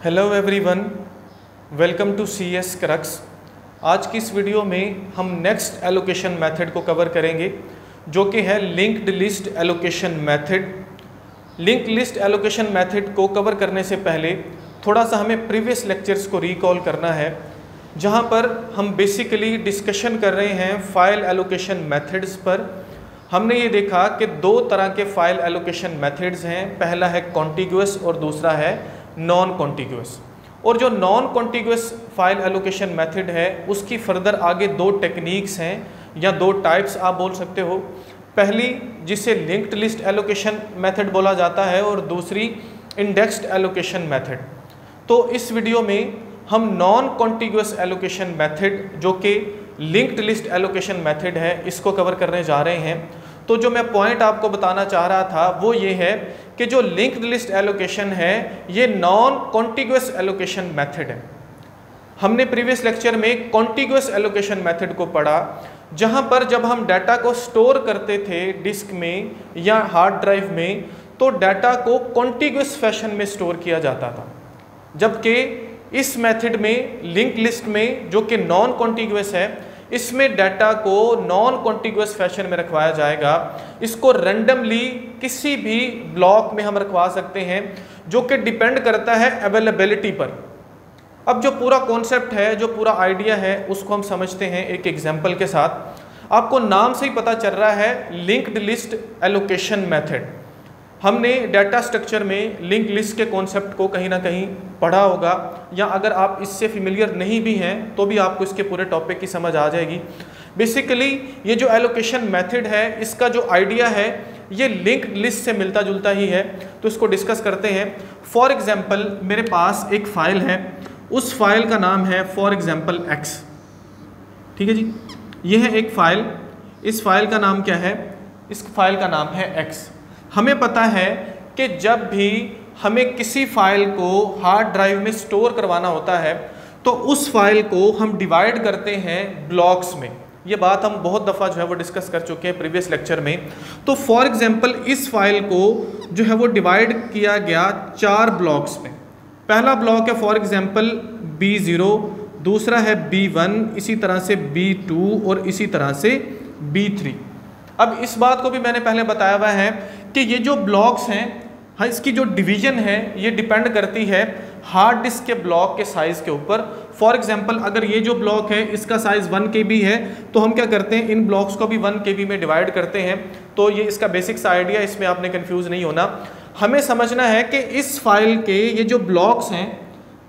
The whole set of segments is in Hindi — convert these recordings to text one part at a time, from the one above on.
Hello everyone, welcome to CS crux. आज की इस वीडियो में हम नेक्स्ट एलोकेशन मेथड को कवर करेंगे जो कि है linked list allocation method. Linked list allocation method को कवर करने से पहले थोड़ा सा हमें प्रीवियस लेक्चर्स को रिकॉल करना है, जहां पर हम बेसिकली डिस्कशन कर रहे हैं फाइल एलोकेशन मेथड्स पर। हमने ये देखा कि दो तरह के फाइल एलोकेशन मेथड्स हैं, पहला है कॉन्टिग्यूअस और दूसरा है नॉन कॉन्टिग्यूअस। और जो non contiguous file allocation method है उसकी फर्दर आगे दो टेक्निक्स हैं या दो टाइप्स आप बोल सकते हो। पहली जिसे लिंक्ड लिस्ट एलोकेशन मेथड बोला जाता है और दूसरी इंडेक्स्ड एलोकेशन मेथड। तो इस वीडियो में हम नॉन कॉन्टिग्यूअस एलोकेशन मेथड जो कि लिंक्ड लिस्ट एलोकेशन मेथड है इसको कवर करने जा रहे हैं। तो जो मैं पॉइंट आपको बताना चाह रहा था वो ये है कि जो लिंक्ड लिस्ट एलोकेशन है ये नॉन कॉन्टिग्यूअस एलोकेशन मेथड है। हमने प्रीवियस लेक्चर में कॉन्टिग्यूअस एलोकेशन मेथड को पढ़ा, जहां पर जब हम डाटा को स्टोर करते थे डिस्क में या हार्ड ड्राइव में तो डाटा को कॉन्टिग्यूअस फैशन में स्टोर किया जाता था, जबकि इस मेथड में लिंक्ड लिस्ट में जो कि नॉन कॉन्टिग्यूअस है इसमें डाटा को नॉन कॉन्टिग्यूअस फैशन में रखवाया जाएगा। इसको रैंडमली किसी भी ब्लॉक में हम रखवा सकते हैं जो कि डिपेंड करता है अवेलेबिलिटी पर। अब जो पूरा कॉन्सेप्ट है, जो पूरा आइडिया है उसको हम समझते हैं एक एग्जांपल के साथ। आपको नाम से ही पता चल रहा है लिंक्ड लिस्ट एलोकेशन मेथड। हमने डाटा स्ट्रक्चर में लिंक लिस्ट के कॉन्सेप्ट को कहीं ना कहीं पढ़ा होगा, या अगर आप इससे फेमिलियर नहीं भी हैं तो भी आपको इसके पूरे टॉपिक की समझ आ जाएगी। बेसिकली ये जो एलोकेशन मेथड है इसका जो आइडिया है ये लिंक्ड लिस्ट से मिलता जुलता ही है, तो इसको डिस्कस करते हैं। फॉर एग्जांपल मेरे पास एक फाइल है, उस फाइल का नाम है फॉर एग्जांपल x। ठीक है जी, ये है एक फाइल, इस फाइल का नाम क्या है? इस फाइल का नाम है x। हमें पता है कि जब भी हमें किसी फाइल को हार्ड ड्राइव में स्टोर करवाना होता है तो उस फाइल को हम डिवाइड करते हैं ब्लॉक्स में। ये बात हम बहुत दफ़ा जो है वो डिस्कस कर चुके हैं प्रीवियस लेक्चर में। तो फॉर एग्जांपल इस फाइल को जो है वो डिवाइड किया गया 4 ब्लॉक्स में। पहला ब्लॉक है फॉर एग्जांपल B0, दूसरा है B1, इसी तरह से B2 और इसी तरह से B3। अब इस बात को भी मैंने पहले बताया हुआ है कि ये जो ब्लॉक्स हैं, हाँ, इसकी जो डिवीजन है ये डिपेंड करती है हार्ड डिस्क के ब्लॉक के साइज़ के ऊपर। फॉर एग्जांपल अगर ये जो ब्लॉक है इसका साइज़ 1 KB है तो हम क्या करते हैं, इन ब्लॉक्स को भी 1 KB में डिवाइड करते हैं। तो ये इसका बेसिक सा आइडिया, इसमें आपने कंफ्यूज नहीं होना। हमें समझना है कि इस फाइल के ये जो ब्लॉक्स हैं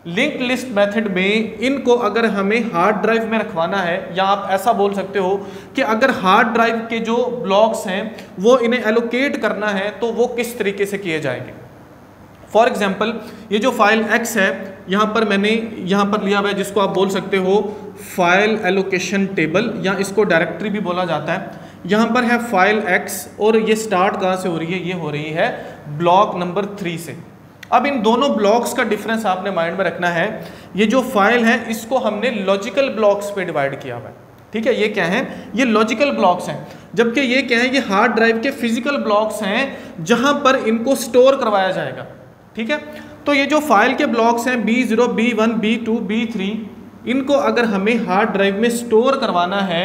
लिंक्ड लिस्ट मेथड में, इनको अगर हमें हार्ड ड्राइव में रखवाना है, या आप ऐसा बोल सकते हो कि अगर हार्ड ड्राइव के जो ब्लॉक्स हैं वो इन्हें एलोकेट करना है तो वो किस तरीके से किए जाएंगे। फॉर एग्जांपल ये जो फाइल x है यहाँ पर मैंने यहाँ पर लिया हुआ है जिसको आप बोल सकते हो फाइल एलोकेशन टेबल, या इसको डायरेक्टरी भी बोला जाता है। यहाँ पर है फाइल x और ये स्टार्ट कहाँ से हो रही है? ये हो रही है ब्लॉक नंबर 3 से। अब इन दोनों ब्लॉक्स का डिफरेंस आपने माइंड में रखना है। ये जो फाइल है इसको हमने लॉजिकल ब्लॉक्स पे डिवाइड किया हुआ है। ठीक है, ये क्या है? ये लॉजिकल ब्लॉक्स हैं, जबकि ये क्या है? ये हार्ड ड्राइव के फिजिकल ब्लॉक्स हैं जहां पर इनको स्टोर करवाया जाएगा। ठीक है, तो ये जो फाइल के ब्लॉक्स हैं B0, B1, B2, B3, इनको अगर हमें हार्ड ड्राइव में स्टोर करवाना है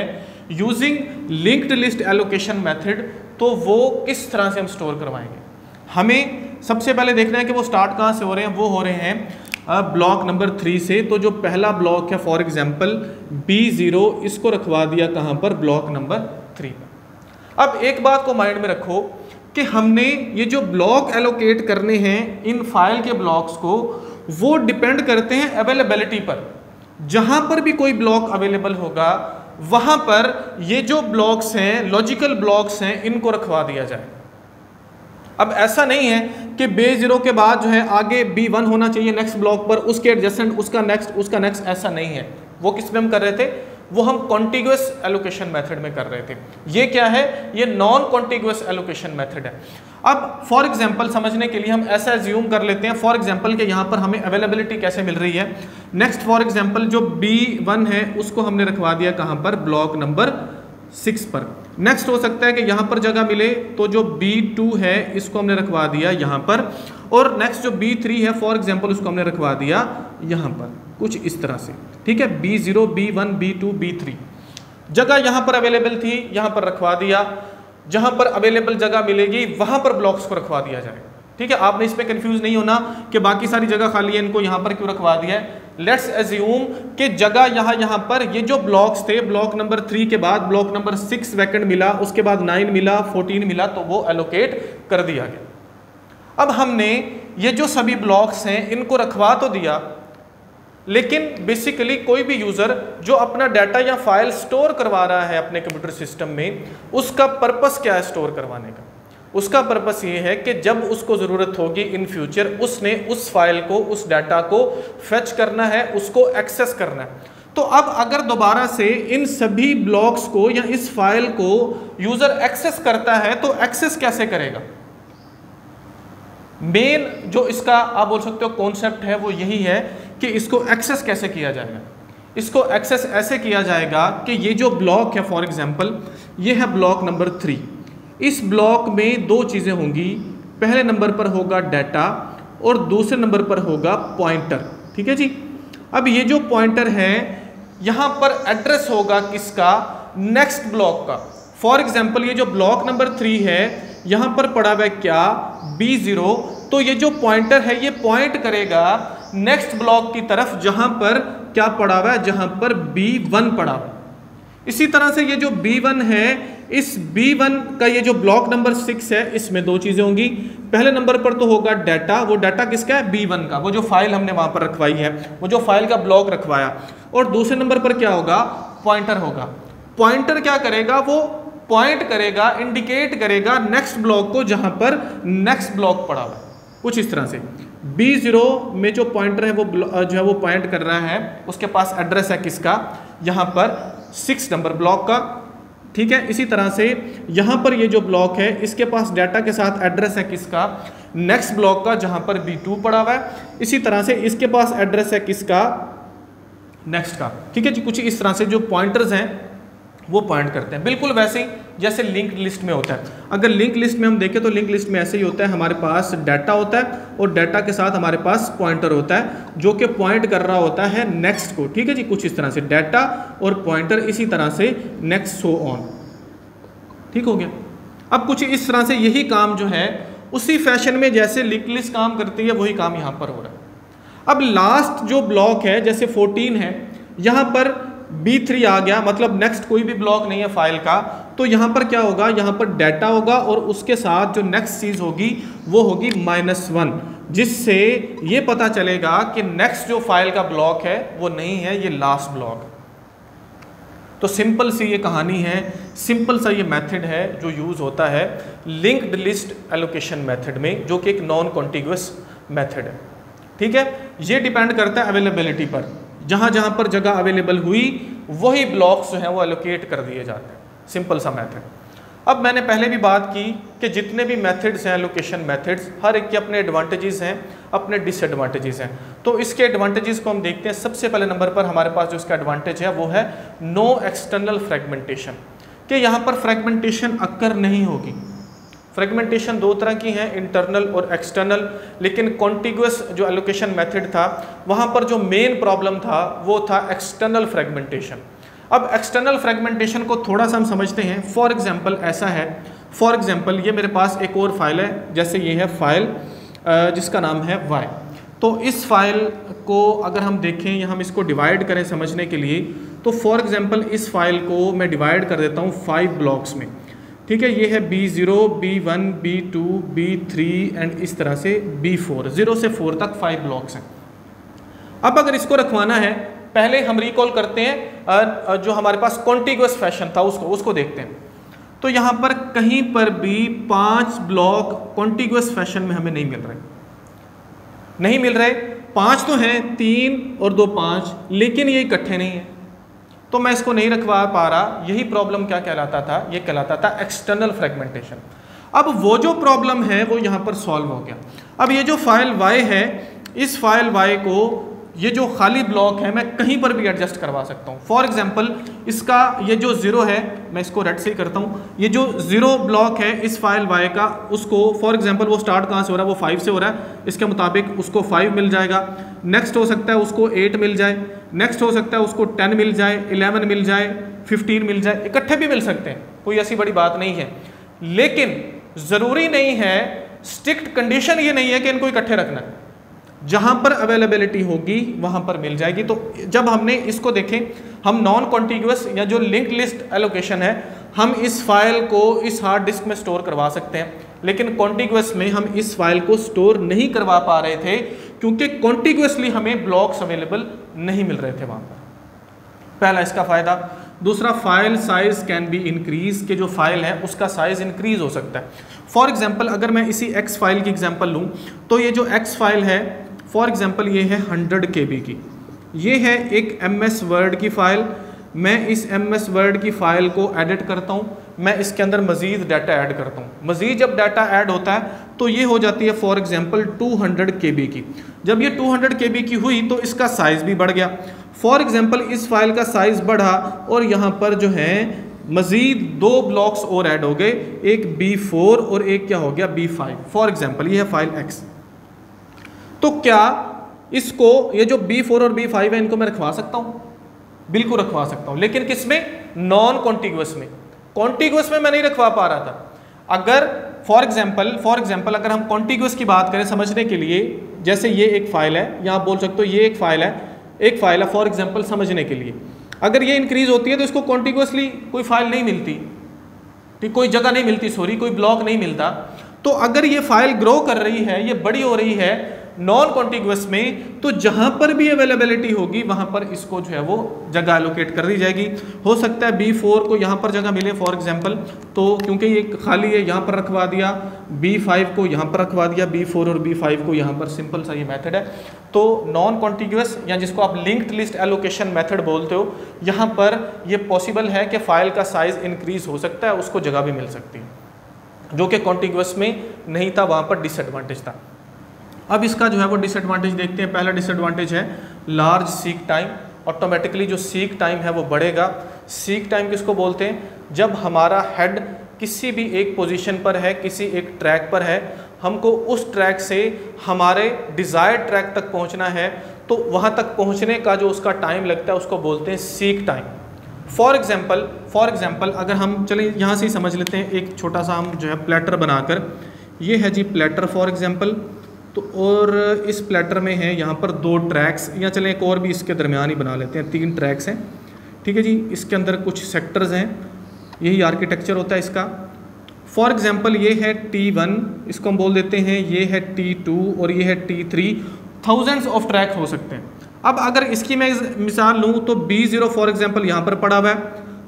using linked list allocation method, तो वो किस तरह से हम स्टोर करवाएंगे? हमें सबसे पहले देखना है कि वो स्टार्ट कहाँ से हो रहे हैं। वो हो रहे हैं ब्लॉक नंबर 3 से। तो जो पहला ब्लॉक है फॉर एग्जांपल B0, इसको रखवा दिया कहाँ पर? ब्लॉक नंबर 3 पर। अब एक बात को माइंड में रखो कि हमने ये जो ब्लॉक एलोकेट करने हैं इन फाइल के ब्लॉक्स को, वो डिपेंड करते हैं अवेलेबिलिटी पर। जहाँ पर भी कोई ब्लॉक अवेलेबल होगा वहाँ पर ये जो ब्लॉक्स हैं, लॉजिकल ब्लॉक्स हैं, इनको रखवा दिया जाए। अब ऐसा नहीं है कि B0 के बाद जो है आगे B1 होना चाहिए नेक्स्ट ब्लॉक पर, उसके एडजेसेंट उसका नेक्स्ट, ऐसा नहीं है। वो किस में हम कर रहे थे? वो हम कॉन्टिग्यूअस एलोकेशन मेथड में कर रहे थे। ये क्या है? ये नॉन कॉन्टिग्यूअस एलोकेशन मेथड है। अब फॉर एग्जांपल समझने के लिए हम ऐसा एज्यूम कर लेते हैं फॉर एग्जांपल के यहाँ पर हमें अवेलेबिलिटी कैसे मिल रही है। नेक्स्ट फॉर एग्जांपल जो B1 है उसको हमने रखवा दिया कहाँ पर? ब्लॉक नंबर 6 पर। नेक्स्ट हो सकता है कि यहाँ पर जगह मिले तो जो B2 है इसको हमने रखवा दिया यहाँ पर, और नेक्स्ट जो B3 है फॉर एग्जांपल उसको हमने रखवा दिया यहाँ पर, कुछ इस तरह से। ठीक है, B0, B1, B2, B3 जगह यहाँ पर अवेलेबल थी, यहाँ पर रखवा दिया। जहाँ पर अवेलेबल जगह मिलेगी वहाँ पर ब्लॉक्स को रखवा दिया जाएगा। ठीक है, आपने इसमें कंफ्यूज नहीं होना कि बाकी सारी जगह खाली है, इनको यहाँ पर क्यों रखवा दिया है। लेट्स एज्यूम कि जगह यहाँ पर ये जो ब्लॉक्स थे, ब्लॉक नंबर 3 के बाद ब्लॉक नंबर 6 वैकेंट मिला, उसके बाद 9 मिला, 14 मिला, तो वो एलोकेट कर दिया गया। अब हमने ये जो सभी ब्लॉक्स हैं इनको रखवा तो दिया, लेकिन बेसिकली कोई भी यूज़र जो अपना डाटा या फाइल स्टोर करवा रहा है अपने कंप्यूटर सिस्टम में, उसका पर्पस क्या है स्टोर करवाने का। उसका पर्पस ये है कि जब उसको ज़रूरत होगी इन फ्यूचर, उसने उस फाइल को, उस डाटा को फेच करना है, उसको एक्सेस करना है। तो अब अगर दोबारा से इन सभी ब्लॉक्स को या इस फाइल को यूज़र एक्सेस करता है तो एक्सेस कैसे करेगा। मेन जो इसका आप बोल सकते हो कॉन्सेप्ट है वो यही है कि इसको एक्सेस कैसे किया जाएगा। इसको एक्सेस ऐसे किया जाएगा कि ये जो ब्लॉक है, फॉर एग्जांपल ये है ब्लॉक नंबर 3। इस ब्लॉक में दो चीज़ें होंगी, पहले नंबर पर होगा डाटा और दूसरे नंबर पर होगा पॉइंटर। ठीक है जी। अब ये जो पॉइंटर है यहाँ पर एड्रेस होगा किसका, नेक्स्ट ब्लॉक का। फॉर एग्जांपल ये जो ब्लॉक नंबर 3 है यहाँ पर पड़ा हुआ है क्या, B0, तो ये जो पॉइंटर है ये पॉइंट करेगा नेक्स्ट ब्लॉक की तरफ जहाँ पर क्या पड़ा हुआ है, जहाँ पर B1 पड़ा हुआ है। इसी तरह से ये जो B1 है, इस B1 का ये जो ब्लॉक नंबर 6 है इसमें दो चीज़ें होंगी। पहले नंबर पर तो होगा डाटा, वो डाटा किसका है, B1 का, वो जो फाइल हमने वहाँ पर रखवाई है, वो जो फाइल का ब्लॉक रखवाया। और दूसरे नंबर पर क्या होगा, पॉइंटर होगा। पॉइंटर क्या करेगा, वो पॉइंट करेगा, इंडिकेट करेगा नेक्स्ट ब्लॉक को जहाँ पर नेक्स्ट ब्लॉक पड़ा हुआ है, कुछ इस तरह से। B0 में जो पॉइंटर है वो जो है वो पॉइंट कर रहा है, उसके पास एड्रेस है किसका, यहाँ पर 6 नंबर ब्लॉक का। ठीक है, इसी तरह से यहाँ पर ये जो ब्लॉक है इसके पास डाटा के साथ एड्रेस है किसका, नेक्स्ट ब्लॉक का, जहाँ पर B2 पड़ा हुआ है। इसी तरह से इसके पास एड्रेस है किसका, नेक्स्ट का। ठीक है जी, कुछ इस तरह से जो पॉइंटर्स हैं वो पॉइंट करते हैं, बिल्कुल वैसे ही जैसे लिंक्ड लिस्ट में होता है। अगर लिंक लिस्ट में हम देखें तो लिंक लिस्ट में ऐसे ही होता है, हमारे पास डाटा होता है और डाटा के साथ हमारे पास पॉइंटर होता है जो कि पॉइंट कर रहा होता है नेक्स्ट को। ठीक है जी, कुछ इस तरह से डाटा और पॉइंटर, इसी तरह से नेक्स्ट, सो ऑन। ठीक हो गया। अब कुछ इस तरह से यही काम जो है उसी फैशन में जैसे लिंक लिस्ट काम करती है वही काम यहाँ पर हो रहा है। अब लास्ट जो ब्लॉक है जैसे 14 है, यहाँ पर B3 आ गया, मतलब नेक्स्ट कोई भी ब्लॉक नहीं है फाइल का, तो यहाँ पर क्या होगा, यहाँ पर डाटा होगा और उसके साथ जो नेक्स्ट चीज़ होगी वो होगी -1, जिससे ये पता चलेगा कि नेक्स्ट जो फाइल का ब्लॉक है वो नहीं है, ये लास्ट ब्लॉक। तो सिंपल सी ये कहानी है, सिंपल सा ये मेथड है जो यूज़ होता है लिंक्ड लिस्ट एलोकेशन मेथड में, जो कि एक नॉन कॉन्टिग्यूअस मेथड है। ठीक है, ये डिपेंड करता है अवेलेबिलिटी पर, जहाँ जहाँ पर जगह अवेलेबल हुई वही ब्लॉक्स जो हैं वो एलोकेट कर दिए जाते हैं, सिंपल सा मेथड। अब मैंने पहले भी बात की कि जितने भी मेथड्स हैं एलोकेशन मेथड्स, हर एक के अपने एडवांटेजेस हैं, अपने डिसएडवांटेजेस हैं। तो इसके एडवांटेजेस को हम देखते हैं। सबसे पहले नंबर पर हमारे पास जो इसका एडवांटेज है वो है नो एक्सटर्नल फ्रेगमेंटेशन, कि यहाँ पर फ्रेगमेंटेशन अक्कर नहीं होगी। फ्रेगमेंटेशन दो तरह की हैं, इंटरनल और एक्सटर्नल, लेकिन कॉन्टिग्यूअस जो एलोकेशन मेथड था वहाँ पर जो मेन प्रॉब्लम था वो था एक्सटर्नल फ्रेगमेंटेशन। अब एक्सटर्नल फ्रेगमेंटेशन को थोड़ा सा हम समझते हैं। फॉर एग्जांपल ऐसा है, फॉर एग्जांपल ये मेरे पास एक और फाइल है, जैसे ये है फाइल जिसका नाम है Y। तो इस फाइल को अगर हम देखें या हम इसको डिवाइड करें समझने के लिए, तो फॉर एग्जांपल इस फाइल को मैं डिवाइड कर देता हूँ 5 ब्लॉक्स में। ठीक है, ये है B0, B1, B2, B3 and इस तरह से B4, 0 से 4 तक 5 ब्लॉक्स हैं। अब अगर इसको रखवाना है, पहले हम रिकॉल करते हैं जो हमारे पास कॉन्टिग्यूअस फैशन था उसको देखते हैं। तो यहाँ पर कहीं पर भी 5 ब्लॉक कॉन्टिग्यूअस फैशन में हमें नहीं मिल रहे। 5 तो हैं, 3 और 2 5, लेकिन ये इकट्ठे नहीं हैं, तो मैं इसको नहीं रखवा पा रहा। यही प्रॉब्लम क्या कहलाता था, ये कहलाता था एक्सटर्नल फ्रेगमेंटेशन। अब वो जो प्रॉब्लम है वो यहाँ पर सॉल्व हो गया। अब ये जो फाइल Y है, इस फाइल Y को ये जो खाली ब्लॉक है मैं कहीं पर भी एडजस्ट करवा सकता हूँ। फॉर एग्जांपल इसका ये जो 0 है, मैं इसको रेड से ही करता हूँ, ये जो 0 ब्लॉक है इस फाइल y का, उसको फॉर एग्जांपल वो स्टार्ट कहाँ से हो रहा है, वो 5 से हो रहा है, इसके मुताबिक उसको 5 मिल जाएगा। नेक्स्ट हो सकता है उसको 8 मिल जाए, नेक्स्ट हो सकता है उसको 10 मिल जाए, 11 मिल जाए, 15 मिल जाए, इकट्ठे भी मिल सकते हैं, कोई ऐसी बड़ी बात नहीं है। लेकिन ज़रूरी नहीं है, स्ट्रिक्ट कंडीशन ये नहीं है कि इनको इकट्ठे रखना है, जहां पर अवेलेबिलिटी होगी वहां पर मिल जाएगी। तो जब हमने इसको देखें, हम नॉन कॉन्टिग्यूअस या जो लिंक लिस्ट एलोकेशन है, हम इस फाइल को इस हार्ड डिस्क में स्टोर करवा सकते हैं, लेकिन कॉन्टिग्यूअस में हम इस फाइल को स्टोर नहीं करवा पा रहे थे क्योंकि कॉन्टिग्यूअसली हमें ब्लॉक्स अवेलेबल नहीं मिल रहे थे वहां पर। पहला इसका फ़ायदा। दूसरा, file size can be increase, के जो फाइल है उसका साइज इंक्रीज हो सकता है। फॉर एग्जांपल अगर मैं इसी एक्स फाइल की एग्जांपल लूँ तो ये जो एक्स फाइल है फॉर एग्जांपल ये है 100 KB की, ये है एक MS वर्ड की फ़ाइल। मैं इस MS वर्ड की फ़ाइल को एडिट करता हूँ, मैं इसके अंदर मज़ीद डाटा ऐड करता हूँ। मज़ीद जब डाटा ऐड होता है तो ये हो जाती है फॉर एग्जांपल 200 KB की। जब ये 200 KB की हुई तो इसका साइज़ भी बढ़ गया। फॉर एग्जांपल इस फाइल का साइज़ बढ़ा और यहाँ पर जो है मज़ीद 2 ब्लॉक्स और ऐड हो गए, एक B4 और एक क्या हो गया B5। फॉर एग्जांपल ये है फाइल X। तो क्या इसको, ये जो B4 और B5 है, इनको मैं रखवा सकता हूँ? बिल्कुल रखवा सकता हूँ, लेकिन किसमें? नॉन कॉन्टिग्यूअस में। कॉन्टिग्यूअस में मैं नहीं रखवा पा रहा था। अगर फॉर एग्जांपल अगर हम कॉन्टिग्यूअस की बात करें समझने के लिए, जैसे ये एक फाइल है, या आप बोल सकते हो ये एक फाइल है फॉर एग्जांपल समझने के लिए। अगर ये इंक्रीज होती है तो इसको कॉन्टिग्यूअसली कोई फाइल नहीं मिलती, ठीक, कोई जगह नहीं मिलती, सॉरी कोई ब्लॉक नहीं मिलता। तो अगर ये फाइल ग्रो कर रही है, ये बड़ी हो रही है नॉन कॉन्टिग्यूअस में, तो जहां पर भी अवेलेबिलिटी होगी वहां पर इसको जो है वो जगह एलोकेट कर दी जाएगी। हो सकता है B4 को यहां पर जगह मिले फॉर एग्जांपल, तो क्योंकि ये खाली है यहां पर रखवा दिया, B5 को यहां पर रखवा दिया, B4 और B5 को यहां पर। सिंपल सा ये मेथड है। तो नॉन कॉन्टिग्यूअस या जिसको आप लिंक्ड लिस्ट एलोकेशन मेथड बोलते हो, यहाँ पर ये पॉसिबल है कि फाइल का साइज इंक्रीज हो सकता है, उसको जगह भी मिल सकती है, जो कि कॉन्टिग्यूअस में नहीं था, वहाँ पर डिसएडवांटेज था। अब इसका जो है वो डिसएडवांटेज देखते हैं। पहला डिसएडवांटेज है लार्ज सीक टाइम। ऑटोमेटिकली जो सीक टाइम है वो बढ़ेगा। सीक टाइम किसको बोलते हैं? जब हमारा हेड किसी भी एक पोजीशन पर है, किसी एक ट्रैक पर है, हमको उस ट्रैक से हमारे डिज़ायर्ड ट्रैक तक पहुंचना है, तो वहां तक पहुंचने का जो उसका टाइम लगता है उसको बोलते हैं सीक टाइम। फॉर एग्जांपल अगर हम चलें यहाँ से ही समझ लेते हैं, एक छोटा सा हम जो है प्लेटर बनाकर, ये है जी प्लेटर फॉर एग्जांपल, तो और इस प्लेटर में है यहाँ पर 2 ट्रैक्स, या चलें एक और भी इसके दरमियान ही बना लेते हैं, 3 ट्रैक्स हैं, ठीक है जी। इसके अंदर कुछ सेक्टर्स हैं, यही आर्किटेक्चर होता है इसका। फॉर एग्जांपल ये है T1, इसको हम बोल देते हैं, ये है T2 और ये है T3। थाउजेंड्स ऑफ ट्रैक हो सकते हैं। अब अगर इसकी मैं मिसाल लूँ तो B0 फॉर एग्जांपल यहाँ पर पड़ा हुआ है,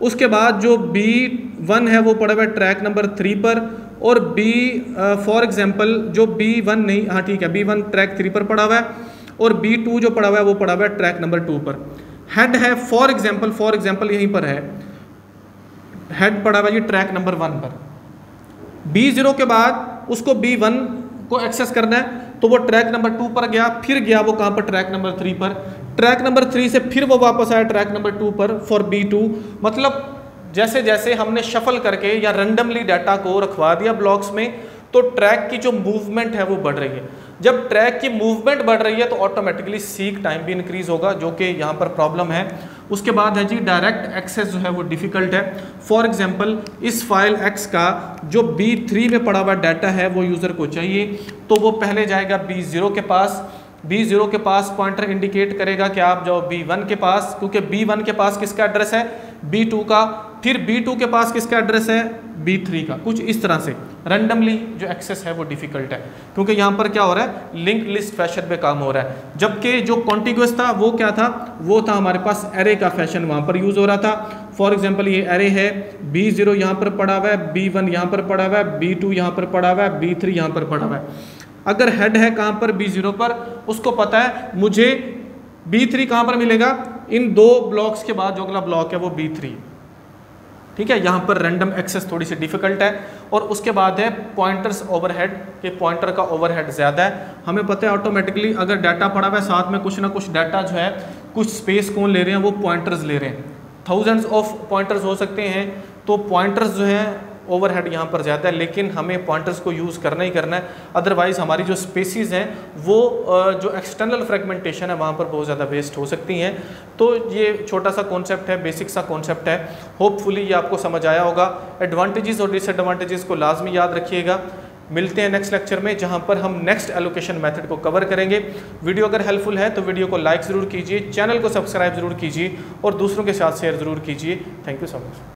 उसके बाद जो B1 है वो पड़ा हुआ है ट्रैक नंबर 3 पर, और फॉर एग्जांपल जो B1 नहीं, हाँ ठीक है, B1 ट्रैक 3 पर पड़ा हुआ है, और B2 जो पड़ा हुआ है वो पड़ा हुआ है ट्रैक नंबर 2 पर। हेड है फॉर एग्जांपल यहीं पर है, हेड पड़ा हुआ है ये ट्रैक नंबर 1 पर। B0 के बाद उसको B1 को एक्सेस करना है, तो वो ट्रैक नंबर 2 पर गया, फिर गया वो कहाँ पर, ट्रैक नंबर 3 पर। ट्रैक नंबर 3 से फिर वो वापस आया ट्रैक नंबर 2 पर फॉर B2। मतलब जैसे जैसे हमने शफल करके या रैंडमली डाटा को रखवा दिया ब्लॉक्स में, तो ट्रैक की जो मूवमेंट है वो बढ़ रही है। जब ट्रैक की मूवमेंट बढ़ रही है तो ऑटोमेटिकली सीक टाइम भी इंक्रीज होगा, जो कि यहाँ पर प्रॉब्लम है। उसके बाद है जी डायरेक्ट एक्सेस जो है वो डिफ़िकल्ट है। फॉर एग्जांपल इस फाइल X का जो B3 में पड़ा हुआ डाटा है वो यूज़र को चाहिए, तो वो पहले जाएगा B0 के पास। B0 के पास पॉइंटर इंडिकेट करेगा कि आप जाओ B1 के पास, क्योंकि B1 के पास किसका एड्रेस है, B2 का। फिर B2 के पास किसका एड्रेस है, B3 का। कुछ इस तरह से रैंडमली जो एक्सेस है वो डिफ़िकल्ट है, क्योंकि यहाँ पर क्या हो रहा है, लिंक लिस्ट फैशन पे काम हो रहा है। जबकि जो कॉन्टिग्यूअस था वो क्या था, वो था हमारे पास एरे का फैशन वहाँ पर यूज़ हो रहा था। फॉर एग्जांपल ये एरे है, B0 यहाँ पर पड़ा हुआ है, B1 यहाँ पर पड़ा हुआ है, B2 यहाँ पर पड़ा हुआ है, B3 यहाँ पर पड़ा हुआ है। अगर हेड है कहाँ पर, B0 पर, उसको पता है मुझे B3 कहाँ पर मिलेगा, इन 2 ब्लॉक्स के बाद जो अगला ब्लॉक है वो B3। ठीक है, यहाँ पर रैंडम एक्सेस थोड़ी सी डिफिकल्ट है। और उसके बाद है पॉइंटर्स ओवरहेड, कि पॉइंटर का ओवरहेड ज़्यादा है। हमें पता है ऑटोमेटिकली अगर डाटा पड़ा हुआ है साथ में कुछ ना कुछ डाटा जो है, कुछ स्पेस कौन ले रहे हैं, वो पॉइंटर्स ले रहे हैं। थाउजेंड्स ऑफ पॉइंटर्स हो सकते हैं, तो पॉइंटर्स जो हैं ओवरहेड यहाँ पर ज़्यादा है, लेकिन हमें पॉइंटर्स को यूज़ करना ही करना है, अदरवाइज़ हमारी जो स्पेसिस हैं वो जो एक्सटर्नल फ्रेगमेंटेशन है वहाँ पर बहुत ज़्यादा वेस्ट हो सकती हैं। तो ये छोटा सा कॉन्सेप्ट है, बेसिक सा कॉन्सेप्ट है, होपफुली ये आपको समझ आया होगा। एडवांटेजेस और डिसएडवांटेजेस को लाजमी याद रखिएगा। मिलते हैं नेक्स्ट लेक्चर में, जहाँ पर हम नेक्स्ट एलोकेशन मेथड को कवर करेंगे। वीडियो अगर हेल्पफुल है तो वीडियो को लाइक ज़रूर कीजिए, चैनल को सब्सक्राइब ज़रूर कीजिए और दूसरों के साथ शेयर ज़रूर कीजिए। Thank you so much.